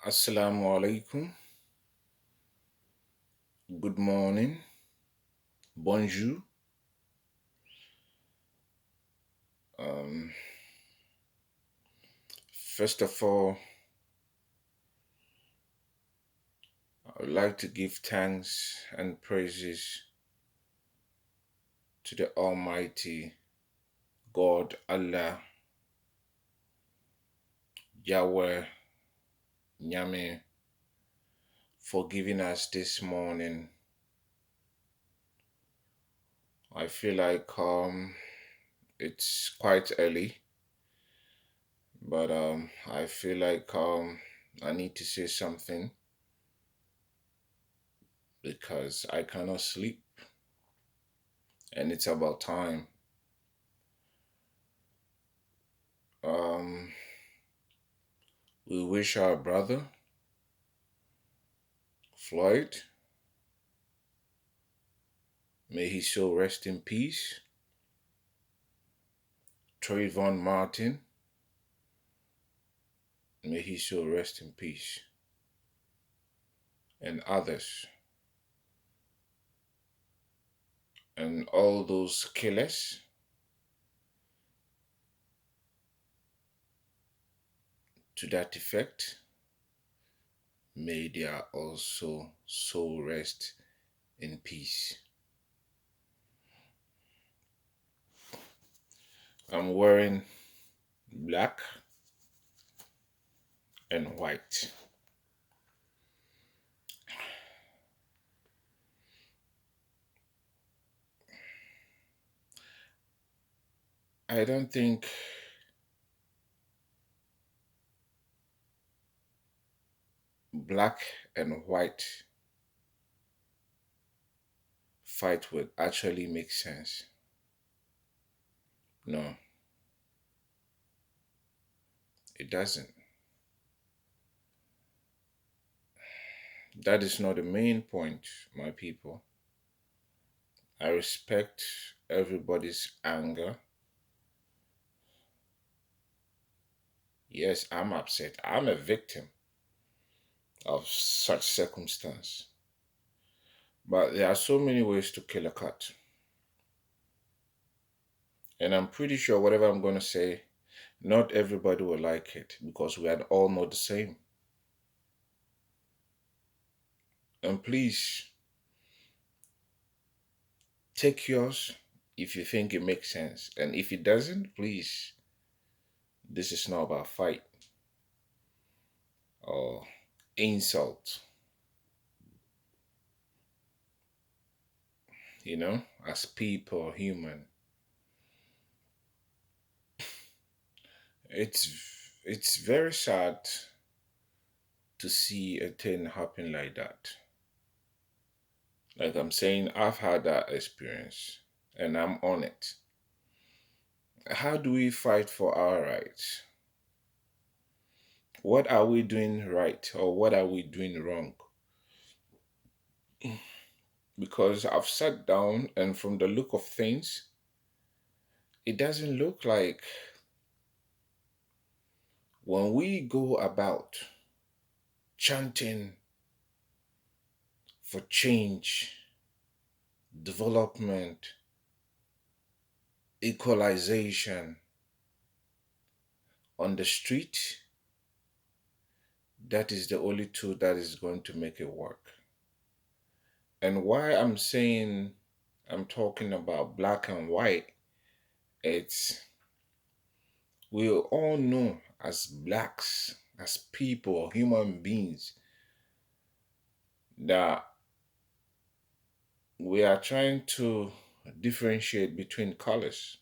Assalamu alaikum. Good morning. Bonjour. Um, First of all, I would like to give thanks and praises to the Almighty God, Allah, Yahweh, Nyame, for giving us this morning. I feel like it's quite early, but I feel like I need to say something because I cannot sleep, and it's about time. Um, we wish our brother Floyd, may his soul rest in peace. Trayvon Martin, may his soul rest in peace. And others. And all those killers, to that effect, may their also soul rest in peace. I'm wearing black and white. I don't think black and white fight would actually make sense. No, it doesn't. That is not the main point, my people. I respect everybody's anger. Yes, I'm upset. I'm a victim of such circumstance. But there are so many ways to kill a cat. And I'm pretty sure whatever I'm going to say, not everybody will like it because we are all not the same. And please take yours if you think it makes sense. And if it doesn't, please, this is not about fight or insult. As people, human, it's very sad to see a thing happen like that. Like I'm saying, I've had that experience and I'm on it. How do we fight for our rights? What are we doing right or what are we doing wrong? Because I've sat down and from the look of things, it doesn't look like when we go about chanting for change, development, equalization on the street, that is the only tool that is going to make it work. And why I'm talking about black and white, it's we all know as blacks, as people, human beings, that we are trying to differentiate between colors,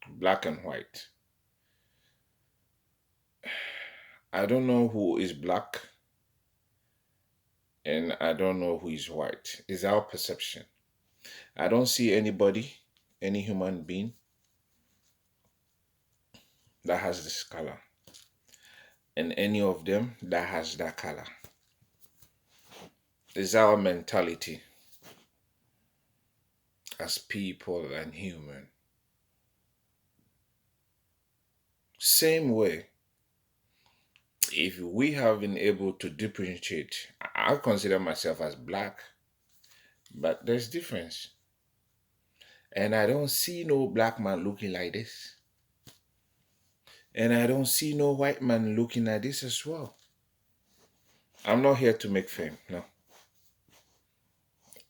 black and white. I don't know who is black and I don't know who is white. It's our perception. I don't see anybody, any human being that has this color, and any of them that has that color. It's our mentality. as people and human. Same way, if we have been able to differentiate, I consider myself as black, but there's difference. And I don't see no black man looking like this. And I don't see no white man looking like this as well. I'm not here to make fame, no.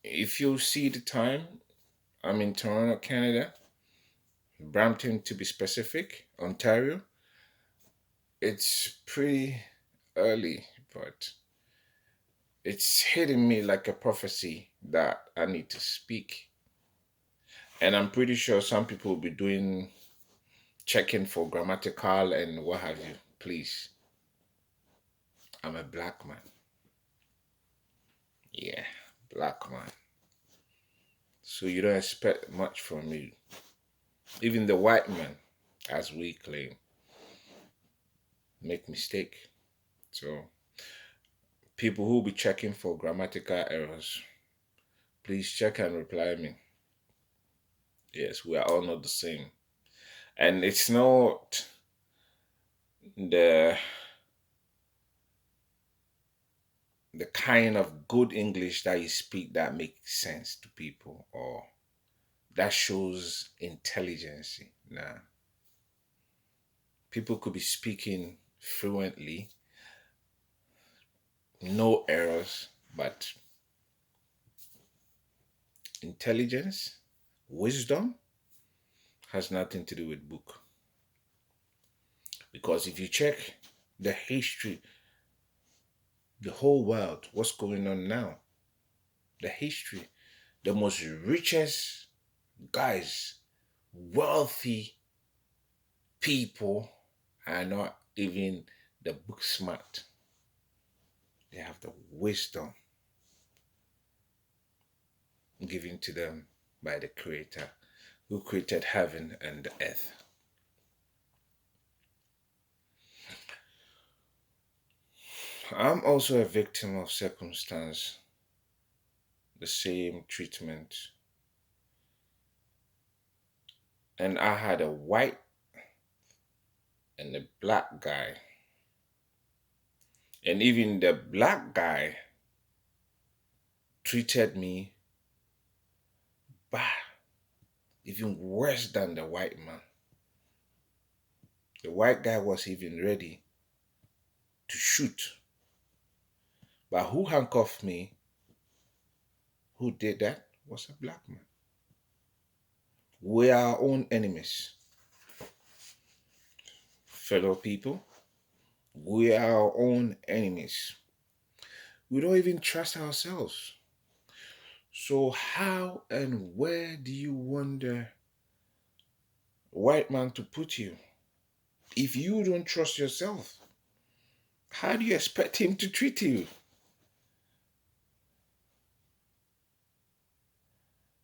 If you see the time, I'm in Toronto, Canada, Brampton to be specific, Ontario. It's pretty early, but it's hitting me like a prophecy that I need to speak. And I'm pretty sure some people will be doing checking for grammatical and what have you. Please, I'm a black man. Yeah, black man. So you don't expect much from me. Even the white man, as we claim, make mistake. So people who be checking for grammatical errors, please check and reply me. Yes, we are all not the same. And it's not the the kind of good English that you speak that makes sense to people or that shows intelligence. Nah. People could be speaking fluently, no errors, but intelligence, wisdom has nothing to do with book. Because if you check the history, the whole world, what's going on now, the history, the most richest guys, wealthy people are not even the book smart. They have the wisdom given to them by the Creator who created heaven and the earth. I'm also a victim of circumstance, the same treatment. And I had a white and a black guy. And even the black guy treated me bad, even worse than the white man. The white guy was even ready to shoot. But who handcuffed me, who did that, was a black man. We are our own enemies, fellow people. We are our own enemies. We don't even trust ourselves. So, how and where do you want the white man to put you? If you don't trust yourself, how do you expect him to treat you?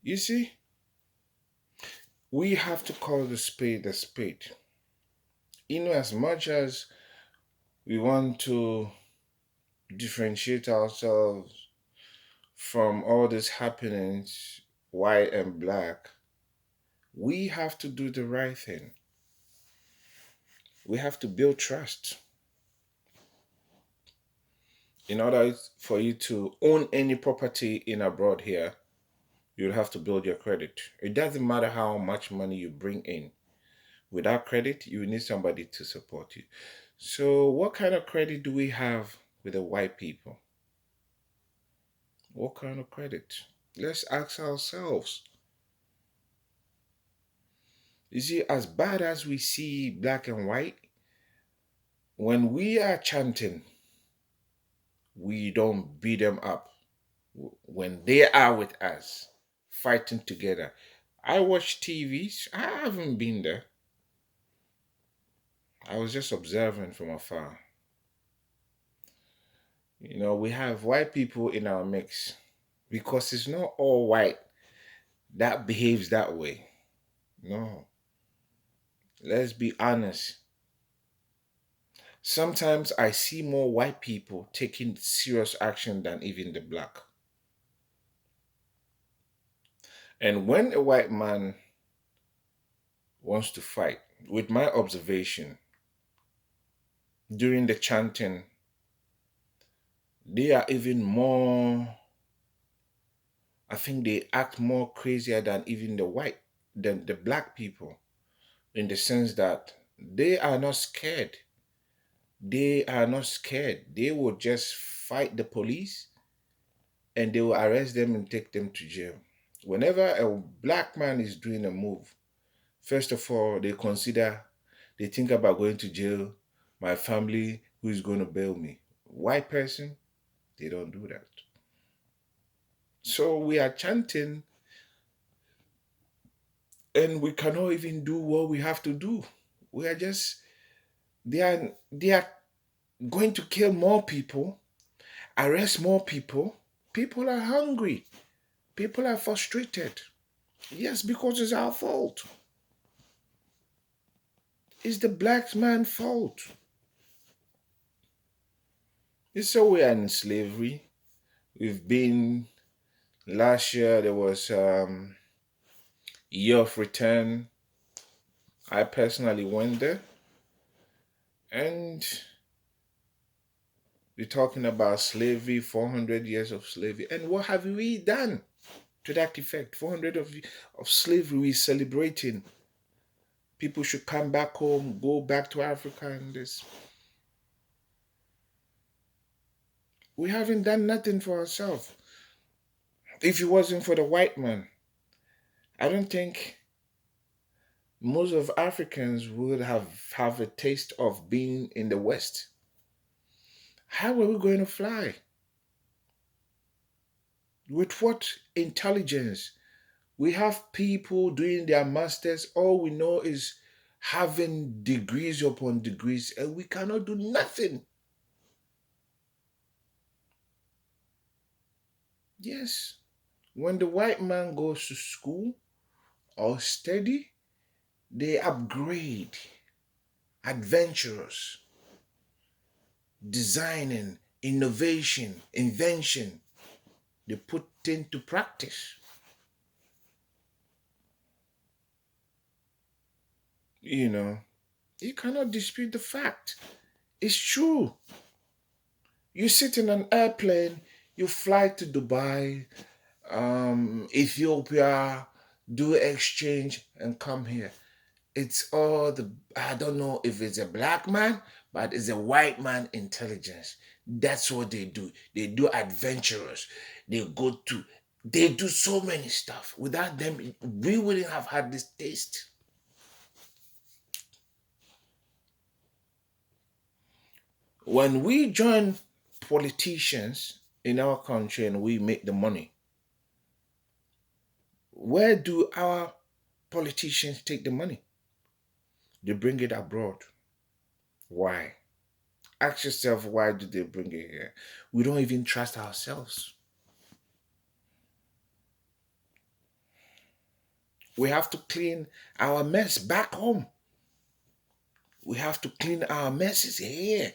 You see, we have to call the spade a spade. As much as we want to differentiate ourselves from all these happenings, white and black, we have to do the right thing. We have to build trust. In order for you to own any property in abroad here, you'll have to build your credit. It doesn't matter how much money you bring in. Without credit, you need somebody to support you. So, what kind of credit do we have with the white people? What kind of credit? Let's ask ourselves. You see, as bad as we see black and white, when we are chanting, we don't beat them up. When they are with us, fighting together. I watch TVs. I haven't been there. I was just observing from afar. We have white people in our mix because it's not all white that behaves that way. No, let's be honest. Sometimes I see more white people taking serious action than even the black. And when a white man wants to fight, with my observation, during the chanting, they are even more, I think they act more crazier than even than the black people, in the sense that they are not scared. They are not scared. They will just fight the police and they will arrest them and take them to jail. Whenever a black man is doing a move, first of all, they think about going to jail, my family, who is going to bail me. White person, they don't do that. So we are chanting and we cannot even do what we have to do. We are just, they are going to kill more people, arrest more people. People are hungry. People are frustrated. Yes, because it's our fault. It's the black man's fault. It's so we are in slavery. We've been last year there was year of return. I personally went there and we're talking about slavery, 400 years of slavery. And what have we done to that effect? 400 of slavery we're celebrating. People should come back home, go back to Africa and this. We haven't done nothing for ourselves. If it wasn't for the white man, I don't think most of Africans would have a taste of being in the West. How are we going to fly? With what intelligence? We have people doing their masters. All we know is having degrees upon degrees, and we cannot do nothing. Yes, when the white man goes to school or study, they upgrade, adventurous, designing, innovation, invention. They put into practice. You know, you cannot dispute the fact. It's true. You sit in an airplane, you fly to Dubai, Ethiopia, do exchange, and come here. It's all I don't know if it's a black man, but it's a white man intelligence. That's what they do. They do adventurous. They do so many stuff. Without them, we wouldn't have had this taste. When we join politicians in our country and we make the money, where do our politicians take the money? They bring it abroad. Why? Ask yourself, why do they bring it here? We don't even trust ourselves. We have to clean our mess back home. We have to clean our messes here.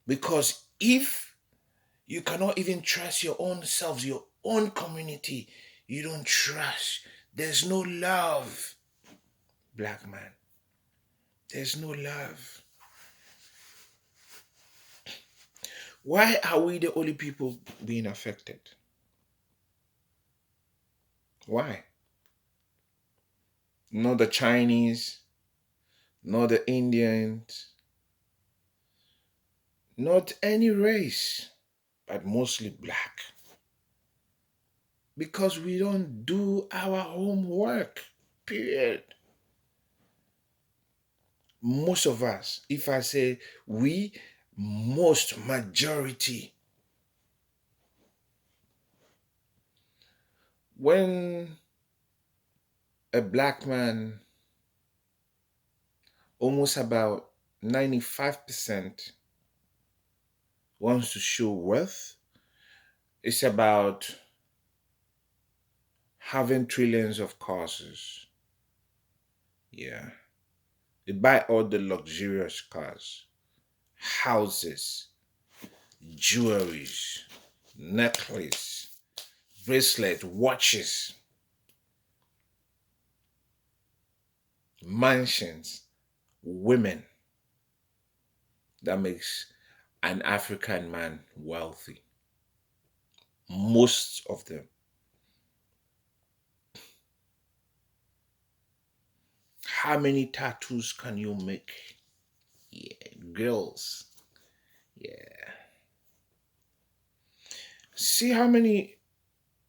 Because if you cannot even trust your own selves, your own community, you don't trust. There's no love, black man. There's no love. Why are we the only people being affected? Why? Not the Chinese, not the Indians, not any race, but mostly black. Because we don't do our homework, period. Most of us, if I say we, most majority. When a black man, almost about 95% wants to show wealth, it's about having trillions of cars. Yeah. They buy all the luxurious cars, houses, jewelries, necklace, bracelets, watches, mansions, women. That makes an African man wealthy. Most of them. How many tattoos can you make? Yeah, girls. Yeah. See how many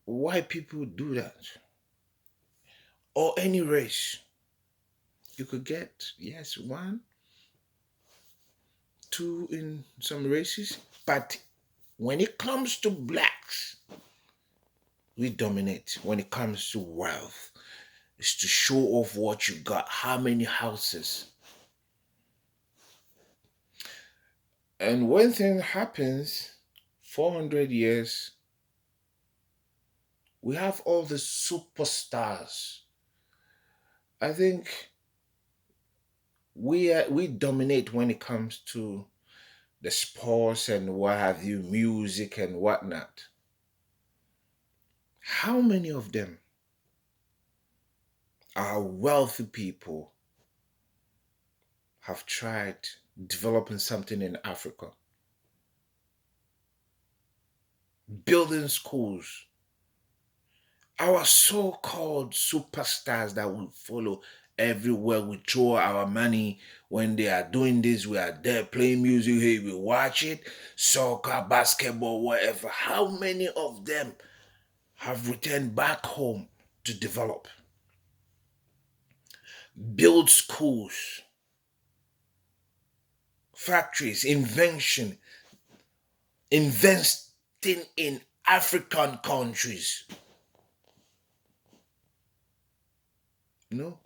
white people do that? Or any race. You could get, yes, one, two in some races. But when it comes to blacks, we dominate. When it comes to wealth, it's to show off what you got. How many houses? And when thing happens, 400 years, we have all the superstars. I think we dominate when it comes to the sports and what have you, music and whatnot. How many of them are wealthy people have tried developing something in Africa, building schools? Our so-called superstars that we follow everywhere, we throw our money when they are doing this, we are there playing music, hey, we watch it, soccer, basketball, whatever. How many of them have returned back home to develop, build schools, factories, invention, investing in African countries? No,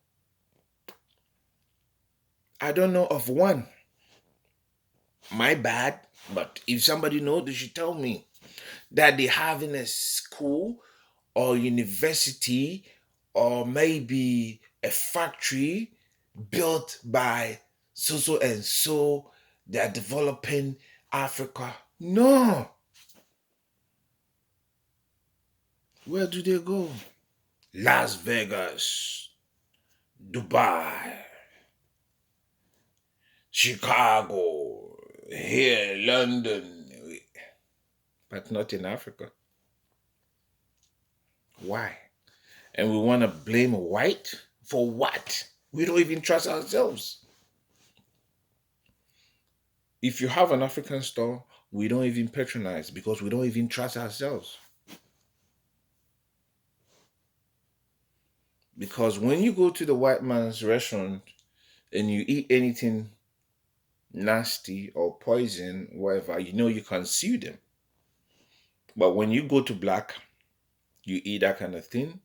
I don't know of one. My bad, but if somebody knows, they should tell me that they have in a school or university or maybe a factory built by so and so. They're developing Africa. No. Where do they go? Las Vegas, Dubai, Chicago, here, London, but not in Africa. Why? And we want to blame white for what? We don't even trust ourselves. If you have an African store, we don't even patronize because we don't even trust ourselves. Because when you go to the white man's restaurant and you eat anything nasty or poison, whatever, you know you can sue them. But when you go to black, you eat that kind of thing,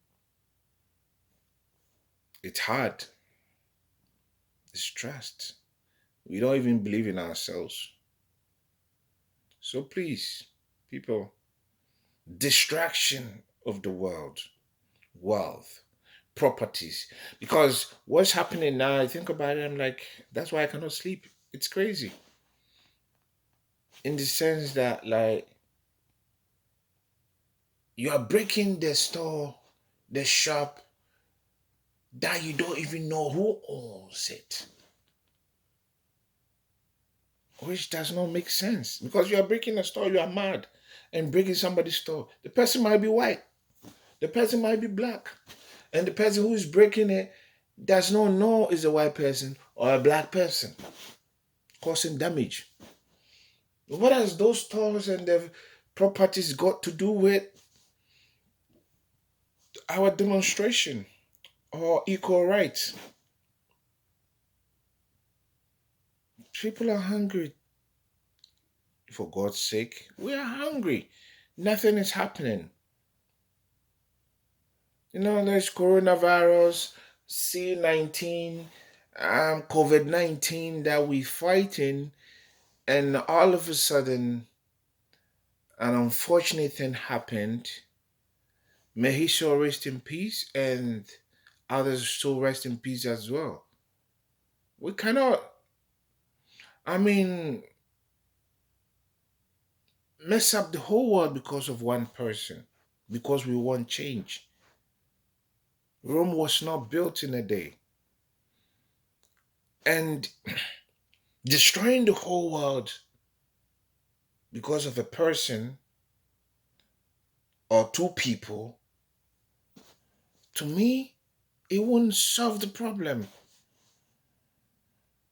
it's hard. It's trust. We don't even believe in ourselves. So please, people, distraction of the world, wealth, properties. Because what's happening now, I think about it, I'm like, that's why I cannot sleep. It's crazy. In the sense that, like, you are breaking the store, the shop, that you don't even know who owns it. Which does not make sense. Because you are breaking a store, you are mad. And breaking somebody's store. The person might be white, the person might be black. And the person who is breaking it does not know is a white person or a black person, causing damage. What has those stores and the properties got to do with our demonstration or equal rights? People are hungry. For God's sake, we are hungry. Nothing is happening. There's coronavirus, C-19, COVID-19 that we fighting, and all of a sudden, an unfortunate thing happened. May he shall rest in peace, and others shall rest in peace as well. We cannot, I mean, mess up the whole world because of one person. because we want change. Rome was not built in a day. And destroying the whole world because of a person or two people, to me, it won't solve the problem.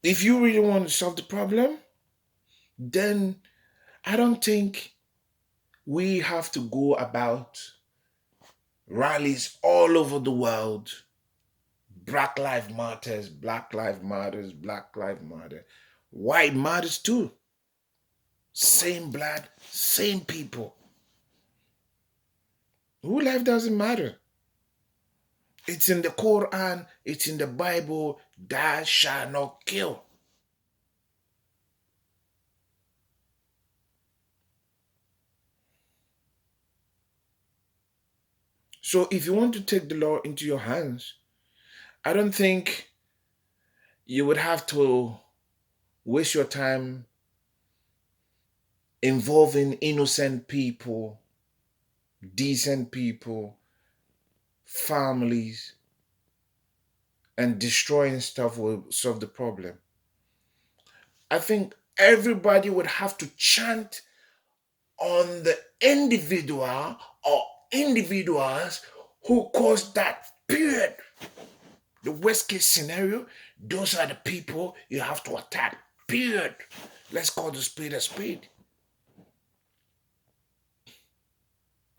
If you really want to solve the problem, then I don't think we have to go about rallies all over the world. Black Lives Matters, Black Lives Matters, Black Lives Matter. White matters too. Same blood, same people. Who life doesn't matter. It's in the Quran, it's in the Bible, thou shalt not kill. So if you want to take the law into your hands, I don't think you would have to waste your time involving innocent people, decent people, families, and destroying stuff will solve the problem. I think everybody would have to chant on the individual or individuals who caused that period. The worst case scenario, those are the people you have to attack. Period. Let's call the spade a spade.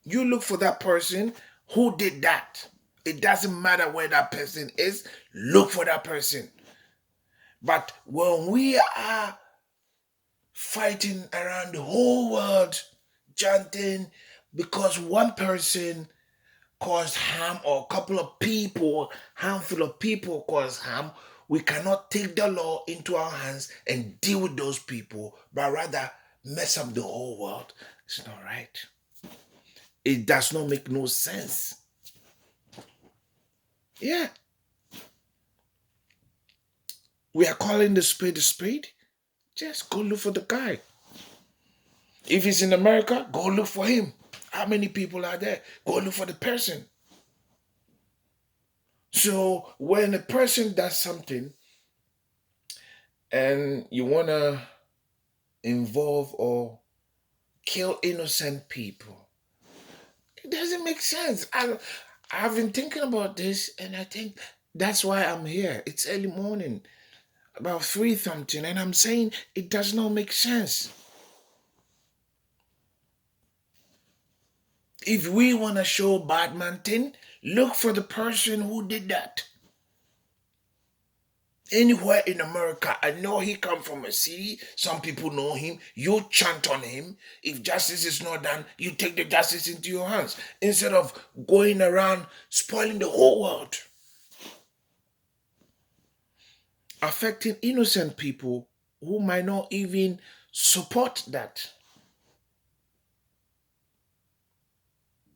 You look for that person who did that. It doesn't matter where that person is, look for that person. But when we are fighting around the whole world, chanting because one person caused harm or a couple of people, handful of people caused harm, we cannot take the law into our hands and deal with those people, but rather mess up the whole world. It's not right. It does not make no sense. Yeah. We are calling the spade a spade. Just go look for the guy. If he's in America, go look for him. How many people are there? Go look for the person. So when a person does something and you want to involve or kill innocent people, it doesn't make sense. I've been thinking about this and I think that's why I'm here. It's early morning, about 3 something, and I'm saying it does not make sense. If we want to show bad man thing, look for the person who did that. Anywhere in America, I know he come from a city. Some people know him. You chant on him. If justice is not done, you take the justice into your hands instead of going around spoiling the whole world, affecting innocent people who might not even support that.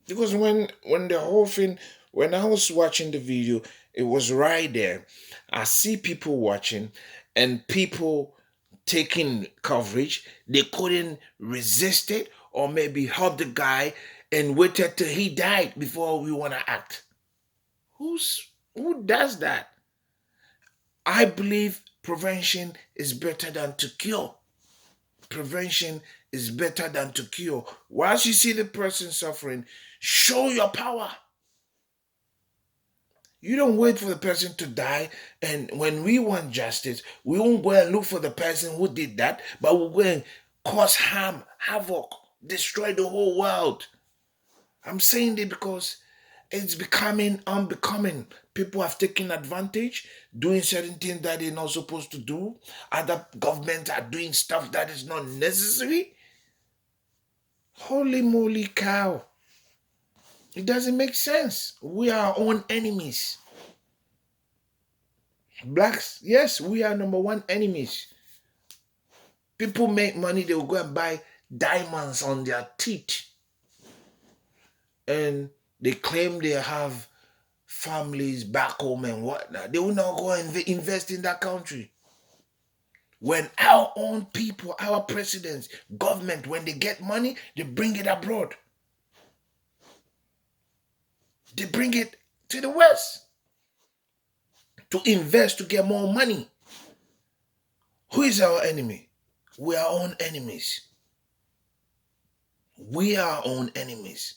Because when the whole thing, when I was watching the video, it was right there. I see people watching and people taking coverage. They couldn't resist it or maybe help the guy and waited till he died before we want to act. Who does that? I believe prevention is better than to cure. Prevention is better than to cure. Once you see the person suffering, show your power. You don't wait for the person to die. And when we want justice, we won't go and look for the person who did that, but we'll go and cause harm, havoc, destroy the whole world. I'm saying it because it's becoming unbecoming. People have taken advantage, doing certain things that they're not supposed to do. Other governments are doing stuff that is not necessary. Holy moly cow. It doesn't make sense. We are our own enemies. Blacks, yes, we are number one enemies. People make money, they will go and buy diamonds on their teeth. And they claim they have families back home and whatnot. They will not go and invest in that country. When our own people, our presidents, government, when they get money, they bring it abroad. They bring it to the West to invest to get more money. Who is our enemy? We are our own enemies. We are our own enemies.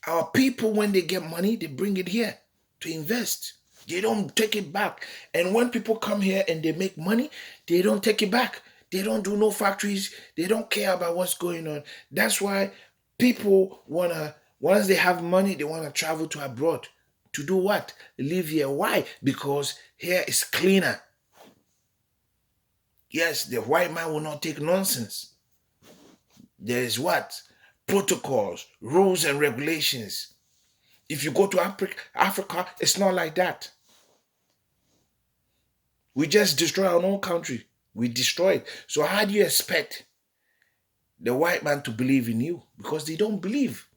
Our people, when they get money, they bring it here to invest. They don't take it back. And when people come here and they make money, they don't take it back. They don't do no factories. They don't care about what's going on. That's why people wanna, once they have money, they wanna travel to abroad. To do what? Live here. Why? Because here is cleaner. Yes, the white man will not take nonsense. There is what? Protocols, rules, and regulations. If you go to Africa, it's not like that. We just destroy our own country. We destroy it. So how do you expect the white man to believe in you? Because they don't believe.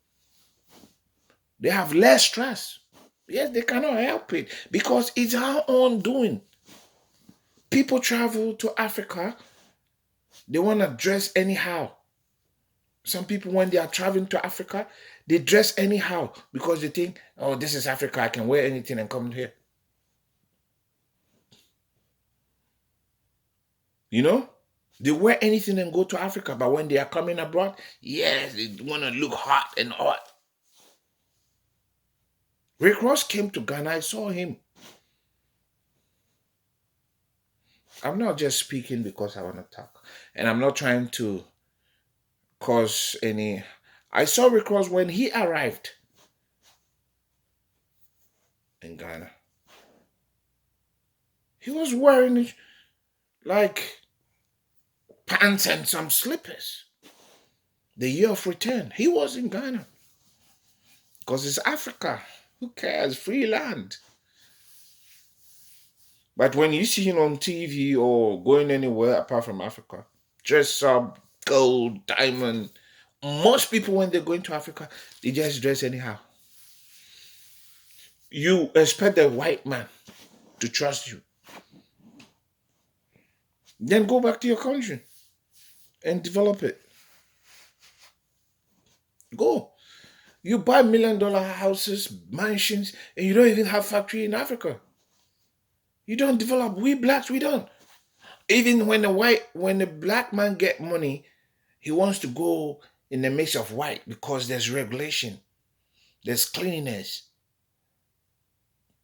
They have less trust. Yes, they cannot help it because it's our own doing. People travel to Africa, they want to dress anyhow. Some people, when they are traveling to Africa, they dress anyhow because they think, oh, this is Africa, I can wear anything and come here. You know? They wear anything and go to Africa, but when they are coming abroad, yes, they want to look hot and hot. Rick Ross came to Ghana, I saw him. I'm not just speaking because I want to talk. And I'm not trying to cause any. I saw Rick Ross when he arrived in Ghana. He was wearing like pants and some slippers. The year of return. He was in Ghana. Because it's Africa. Who cares? Free land. But when you see him on TV or going anywhere apart from Africa, dress up, gold, diamond, most people when they're going to Africa, they just dress anyhow. You expect the white man to trust you. Then go back to your country and develop it. Go. You buy $1 million houses, mansions, and you don't even have factory in Africa. You don't develop. We blacks, we don't. Even when the black man get money, he wants to go in the mix of white because there's regulation, there's cleanliness,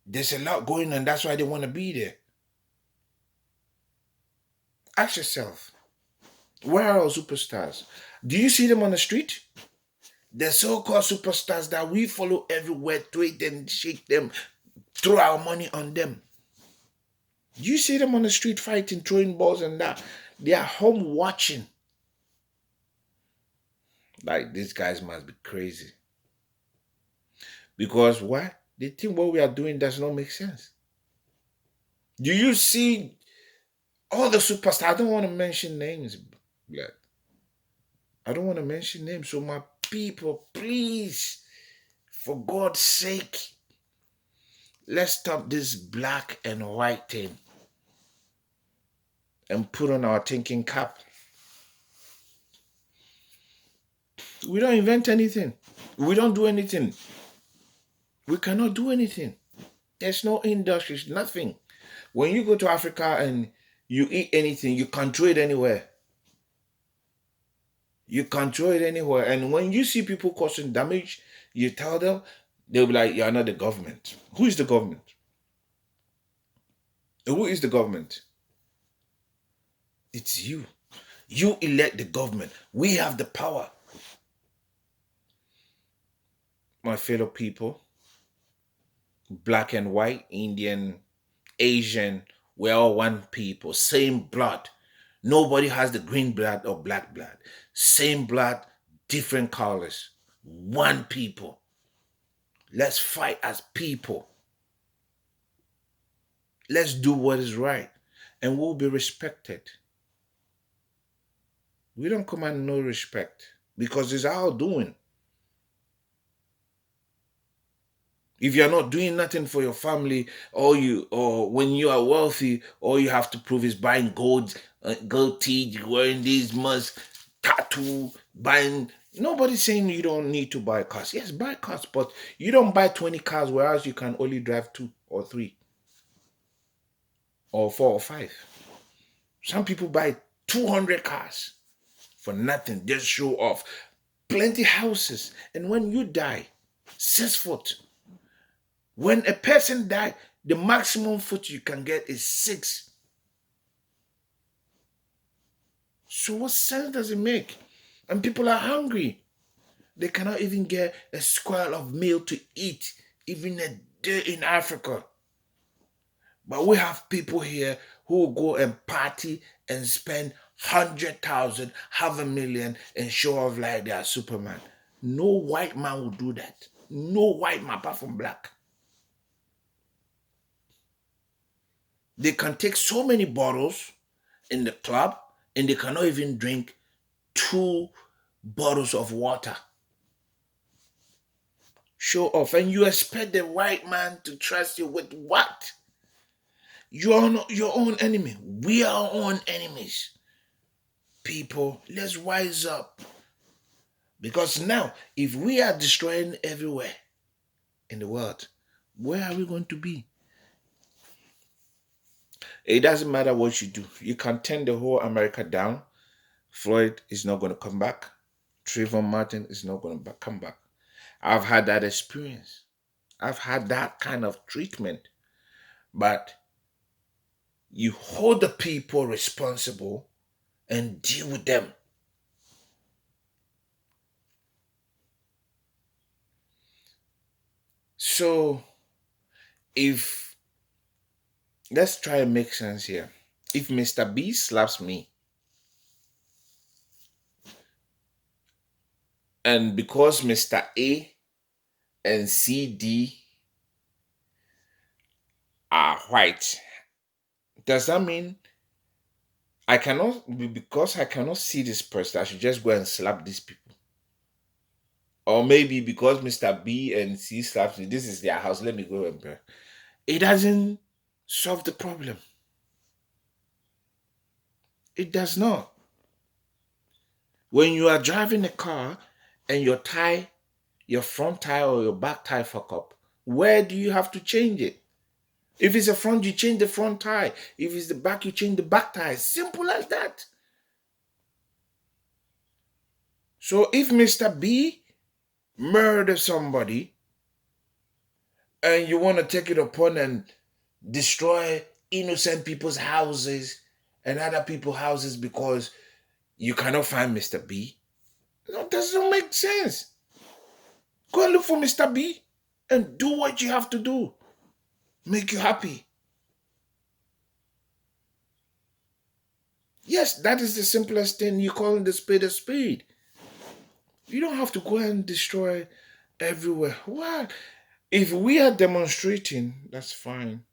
there's a lot going on. That's why they want to be there. Ask yourself, where are our superstars? Do you see them on the street? The so-called superstars that we follow everywhere, tweet them, shake them, throw our money on them. You see them on the street fighting, throwing balls and that. They are home watching. Like, these guys must be crazy. Because why? They think what we are doing does not make sense. Do you see all the superstars? I don't want to mention names, Black. I don't want to mention names. So my people, please, for God's sake, let's stop this black and white thing and put on our thinking cap. We don't invent anything. We don't do anything. We cannot do anything. There's no industries, nothing. When you go to Africa and you eat anything, you can't throw it anywhere. You can't throw it anywhere. And when you see people causing damage, you tell them, they'll be like, you're not the government. Who is the government? Who is the government? It's you. You elect the government. We have the power. My fellow people, black and white, Indian, Asian, we're all one people, same blood. Nobody has the green blood or black blood. Same blood, different colors. One people. Let's fight as people. Let's do what is right. And we'll be respected. We don't command no respect because it's our doing. If you're not doing nothing for your family, or when you are wealthy, all you have to prove is buying gold teeth, wearing these masks. tattoo, buying. Nobody's saying you don't need to buy cars. Yes, buy cars, but you don't buy 20 cars, whereas you can only drive two or three or four or five. Some people buy 200 cars for nothing, just show off. Plenty houses. And when you die, 6 foot. When a person die, the maximum foot you can get is 6. So what sense does it make? And people are hungry. They cannot even get a square of meal to eat, even a day in Africa. But we have people here who will go and party and spend 100,000, half a million, and show off like they are Superman. No white man will do that. No white man apart from black. They can take so many bottles in the club and they cannot even drink 2 bottles of water. Show off. And you expect the white man to trust you with what? You are not your own enemy. We are our own enemies. People, let's wise up. Because now, if we are destroying everywhere in the world, where are we going to be? It doesn't matter what you do. You can turn the whole America down. Floyd is not going to come back. Trayvon Martin is not going to come back. I've had that experience. I've had that kind of treatment. But you hold the people responsible and deal with them. So, if let's try and make sense here. If Mr. B slaps me, and because Mr. A and CD are white, does that mean because I cannot see this person, I should just go and slap these people? Or maybe because Mr. B and C slaps me, this is their house, let me go and burn. It doesn't solve the problem. It does not. When you are driving a car and your front tire or your back tire fuck up, where do you have to change it? If it's the front, you change the front tire. If it's the back, you change the back tire. Simple as that. So if Mr. B murders somebody and you want to take it upon and destroy innocent people's houses and other people's houses because you cannot find Mr. B, no, that doesn't make sense. Go and look for Mr. B and do what you have to do. Make you happy. Yes, that is the simplest thing. You call the spade a spade. You don't have to go and destroy everywhere. What? If we are demonstrating, that's fine.